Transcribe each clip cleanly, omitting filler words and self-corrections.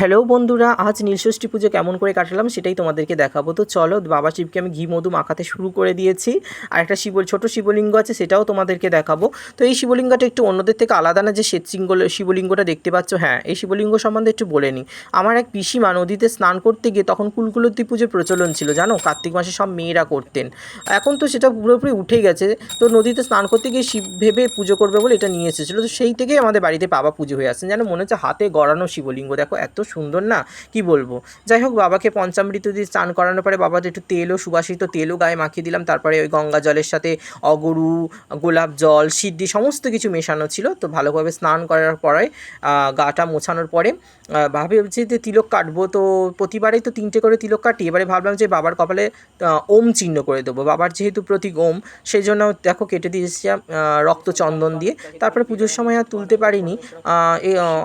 Hello বন্ধুরা, আজ নীলষষ্ঠী পুজো কেমন করে কাটালাম সেটাই তোমাদেরকে দেখাবো। তো চলো, বাবা শিবকে আমি ঘি মধু মাখাতে শুরু করে দিয়েছি। আর একটা ছোট শিবলিঙ্গ আছে, সেটাও তোমাদেরকে দেখাবো। তো এই শিবলিঙ্গটা একটু অন্যদের থেকে আলাদা না, যে শিবলিঙ্গটা দেখতে পাচ্ছ। হ্যাঁ, এই শিবলিঙ্গ সম্বন্ধে একটু বলে নিই। আমার এক পিসিমা নদীতে স্নান করতে গিয়ে তখন কুলকুলতী পুজোর প্রচলন ছিল, জানো, কার্তিক মাসে সব মেয়েরা করতেন। এখন তো সেটা পুরোপুরি উঠে গেছে। তো নদীতে স্নান করতে গিয়ে শিব ভেবে পুজো করবে বলে এটা নিয়ে এসেছিলো। তো সেই থেকেই আমাদের বাড়িতে বাবা পুজো হয়ে আসছেন, যেন মনে হচ্ছে হাতে গড়ানো শিবলিঙ্গ। দেখো এত সুন্দর না, কি বলবো। যাই হোক, বাবাকে পঞ্চামৃত দিয়ে স্নান করানোর পরে বাবাকে একটু তেলও, সুবাসিত তেলও গায়ে মাখিয়ে দিলাম। তারপরে ওই গঙ্গা জলের সাথে অগরু, গোলাপ জল, সিদ্ধি সমস্ত কিছু মেশানো ছিল। তো ভালোভাবে স্নান করার পরে গাটা মোছানোর পরে ভাবছি যে তিলক কাটবো। তো প্রতিবারেই তো 3টে করে তিলক কাটি। এবারে ভাবলাম যে বাবার কপালে ওম চিহ্ন করে দেবো। বাবার যেহেতু প্রতীক ওম, সেই জন্য দেখো কেটে দিয়েছিলাম রক্তচন্দন দিয়ে। তারপরে পুজোর সময় আর তুলতে পারিনি,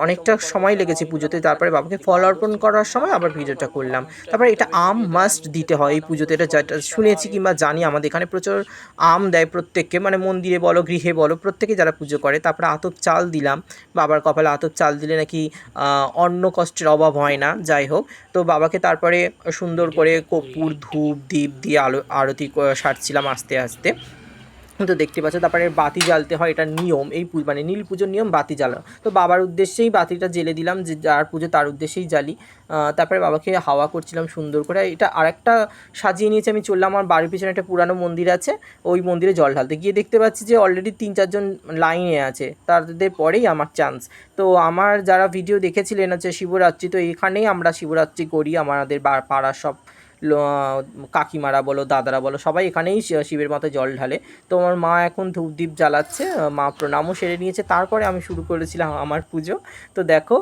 অনেকটা সময় লেগেছে পুজোতে। তারপরে বাবাকে ফল অর্পণ করার সময় আবার ভিডিওটা করলাম। তারপরে এটা আম মাস্ট দিতে হয় এই পুজোতে, এটা যেটা শুনেছি কিংবা জানি। আমাদের এখানে প্রচুর আম দেয় প্রত্যেককে, মানে মন্দিরে বলো, গৃহে বলো, প্রত্যেকে যারা পুজো করে। তারপরে আতপ চাল দিলাম। বাবার কপালে আতপ চাল দিলে নাকি অন্ন কষ্টের অভাব হয় না। যাই হোক, তো বাবাকে তারপরে সুন্দর করে কর্পূর, ধূপ, দীপ দিয়ে আরতি সারছিলাম আস্তে আস্তে। তো দেখতে পাচ্ছ, তারপরে বাতি জ্বালতে হয়, এটা নিয়ম। এই মানে নীল পুজোর নিয়ম বাতি জ্বালানো। তো বাবার উদ্দেশ্যেই বাতিটা জ্বেলে দিলাম, যে যার পুজো তার উদ্দেশ্যেই জ্বালি। তারপরে বাবাকে হাওয়া করছিলাম সুন্দর করে। এটা আরেকটা সাজিয়ে নিয়েছি আমি, চললাম। আমার বাড়ির পিছনে একটা পুরানো মন্দির আছে, ওই মন্দিরে জল ঢালতে গিয়ে দেখতে পাচ্ছি যে অলরেডি 3-4 জন লাইনে আছে, তাদের পরেই আমার চান্স। তো আমার যারা ভিডিও দেখেছিলেন হচ্ছে শিবরাত্রি, তো এখানেই আমরা শিবরাত্রি করি। আমাদের পাড়ার সব কাকিমারা বলো, দাদারা বলো, সবাই এখানেই শিবের মাথায় জল ঢালে। তো আমার মা এখন ধূপ দ্বীপ জ্বালাচ্ছে, মা প্রণামও সেরে নিয়েছে। তারপরে আমি শুরু করেছিলাম আমার পুজো। তো দেখো,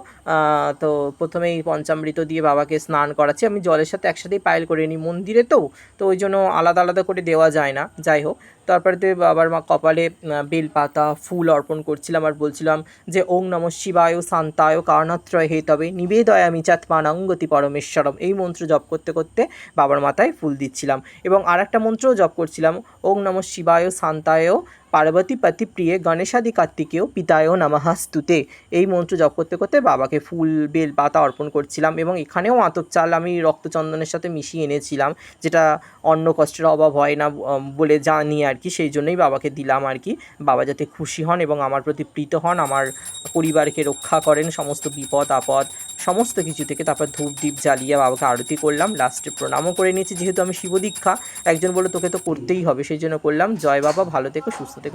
তো প্রথমেই পঞ্চামৃত দিয়ে বাবাকে স্নান করাচ্ছি। আমি জলের সাথে একসাথেই পায়েল করে নিই মন্দিরে, তো ওই জন্য আলাদা আলাদা করে দেওয়া যায় না। যাই হোক, তারপরে তো বাবার মা কপালে বেলপাতা, ফুল অর্পণ করছিলাম আর বলছিলাম যে ওং নমঃ শিবায় শান্তায় কারণত্রয় হেতবে নিবেদয়ামি চাত্মানং গতি পরমেশ্বরম। এই মন্ত্র জপ করতে করতে বাবার মাথায় ফুল দিচ্ছিলাম। এবং আর একটা মন্ত্রও জপ করছিলাম, ওং নমঃ শিবায় শান্তায় পার্বতী পতি প্রিয়ে গণেশাদি কার্তিকেয় পিতায় নমঃস্তুতে। এই মন্ত্র জপ করতে করতে বাবাকে ফুল, বেল পাতা অর্পণ করছিলাম। এবং এখানেও আতপ চাল আমি রক্তচন্দনের সাথে মিশিয়ে এনেছিলাম, যেটা অন্ন কষ্টের অভাব হয় না বলে জানি আর কি। সেই জন্যই বাবাকে দিলাম আর কি। বাবা যাতে খুশি হন এবং আমার প্রতি প্রীত হন, আমার পরিবারকে রক্ষা করেন সমস্ত বিপদ আপদ সমস্ত কিছু থেকে। তারপর ধূপ দ্বীপ জ্বালিয়ে বাবাকে আরতি করলাম, লাস্টে প্রণামও করে নিয়েছি। যেহেতু আমি শিবদীক্ষা, একজন বলে তোকে তো করতেই হবে, সেই জন্য করলাম। জয় বাবা, ভালো থেকো, সুস্থ থেকো।